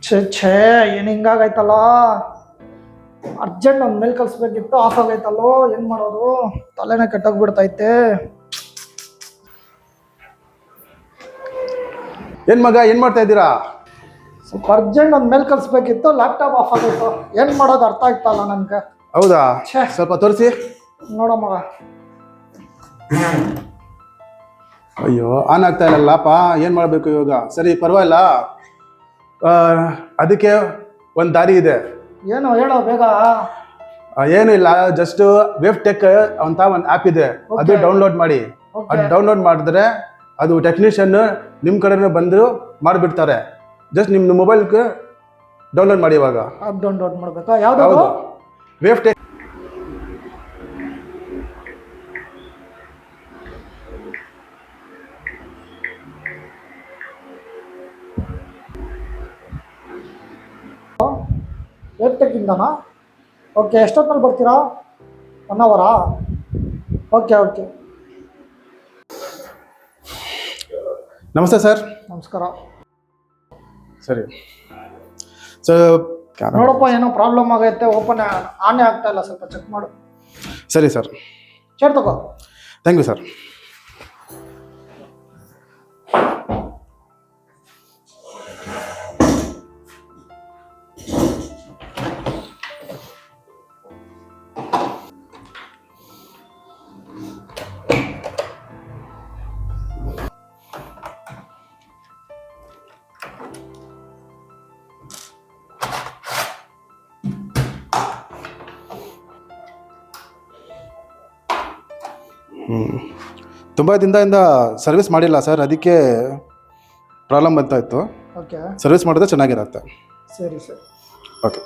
ಛೇ ಏನು ಹಿಂಗಾಗೈತಲ್ಲ. ಅರ್ಜೆಂಟ್ ಒಂದು ಮೇಲ್ ಕಳಿಸ್ಬೇಕಿತ್ತು, ಆಫ್ ಆಗೈತಲ್ಲೋ, ಏನು ಮಾಡೋದು? ತಲೆನೇ ಕೆಟ್ಟೋಗ್ಬಿಡ್ತೈತೆ. ಏನ್ ಮಗ ಏನ್ ಮಾಡ್ತಾ ಇದ್ದೀರಾ? ಸ್ವಲ್ಪ ಅರ್ಜೆಂಟ್ ಒಂದು ಮೇಲ್ ಕಳಿಸ್ಬೇಕಿತ್ತು, ಲ್ಯಾಪ್ಟಾಪ್ ಆಫ್ ಆಗೈತು. ಏನು ಮಾಡೋದು ಅರ್ಥ ಆಗ್ತಲ್ಲ ನನಗೆ. ಹೌದಾ? ಸ್ವಲ್ಪ ತೋರಿಸಿ. ನೋಡ ಮಗ. ಅಯ್ಯೋ ಆನ್ ಆಗ್ತಾ ಇಲ್ಲಲ್ಲಪ್ಪ, ಏನ್ ಮಾಡ್ಬೇಕು ಇವಾಗ? ಸರಿ ಪರವಾಗಿಲ್ಲ, ಅದಕ್ಕೆ ಒಂದು ದಾರಿ ಇದೆ. ಏನು ಹೇಳೋ ಬೇಗ. ಏನು ಇಲ್ಲ, ಜಸ್ಟ್ ವೇವ್ ಟೆಕ್ ಅಂತ ಒಂದು ಆ್ಯಪ್ ಇದೆ, ಅದು ಡೌನ್ಲೋಡ್ ಮಾಡಿ. ಅದು ಡೌನ್ಲೋಡ್ ಮಾಡಿದ್ರೆ ಅದು ಟೆಕ್ನಿಷಿಯನ್ ನಿಮ್ಮ ಕಡೆನೇ ಬಂದು ಮಾಡಿಬಿಡ್ತಾರೆ. ಜಸ್ಟ್ ನಿಮ್ಮ ಮೊಬೈಲ್ಗೆ ಡೌನ್ಲೋಡ್ ಮಾಡಿ ಇವಾಗ. ಆ್ಯಪ್ ಡೌನ್ಲೋಡ್ ಮಾಡಬೇಕಾ? ಯಾವುದು? Wave tech. ವೇವ್ ಟೆಕ್ಕಿಂದನಾ? ಓಕೆ, ಎಷ್ಟೊತ್ತಲ್ಲಿ ಬರ್ತೀರಾ? 1 ಅವರಾ? ಓಕೆ. ನಮಸ್ತೆ ಸರ್. ನಮಸ್ಕಾರ. ಸರಿ ನೋಡಪ್ಪ, ಏನೋ ಪ್ರಾಬ್ಲಮ್ ಆಗೈತೆ, ಓಪನ್ ಆನೇ ಆಗ್ತಾ ಇಲ್ಲ, ಸ್ವಲ್ಪ ಚೆಕ್ ಮಾಡು. ಸರಿ ಸರ್. ಚೇರ್ ತಗೋ. Thank you sir. ತುಂಬ ದಿನದಿಂದ ಸರ್ವಿಸ್ ಮಾಡಿಲ್ಲ ಸರ್, ಅದಕ್ಕೆ ಪ್ರಾಬ್ಲಮ್ ಬರ್ತಾ ಇತ್ತು. ಓಕೆ, ಸರ್ವಿಸ್ ಮಾಡಿದ್ರೆ ಚೆನ್ನಾಗಿರುತ್ತೆ. ಸರಿ. ಓಕೆ.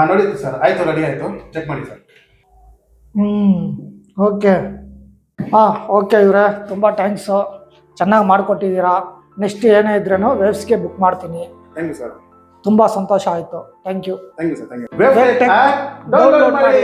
ನೋಡಿ ಸರ್, ಆಯಿತು, ರೆಡಿ ಆಯಿತು, ಚೆಕ್ ಮಾಡಿ ಸರ್. ಓಕೆ. ಓಕೆ ಇವರೇ, ತುಂಬ ಥ್ಯಾಂಕ್ಸು, ಚೆನ್ನಾಗಿ ಮಾಡಿಕೊಟ್ಟಿದ್ದೀರಾ. ನೆಕ್ಸ್ಟ್ ಏನೇ ಇದ್ರೂ ವೇವ್ಸ್ಗೆ ಬುಕ್ ಮಾಡ್ತೀನಿ. Thank you sir. ತುಂಬ ಸಂತೋಷ ಆಯಿತು. Thank you. Thank you sir. Thank you. Wave tech download ಮಾಡಿ.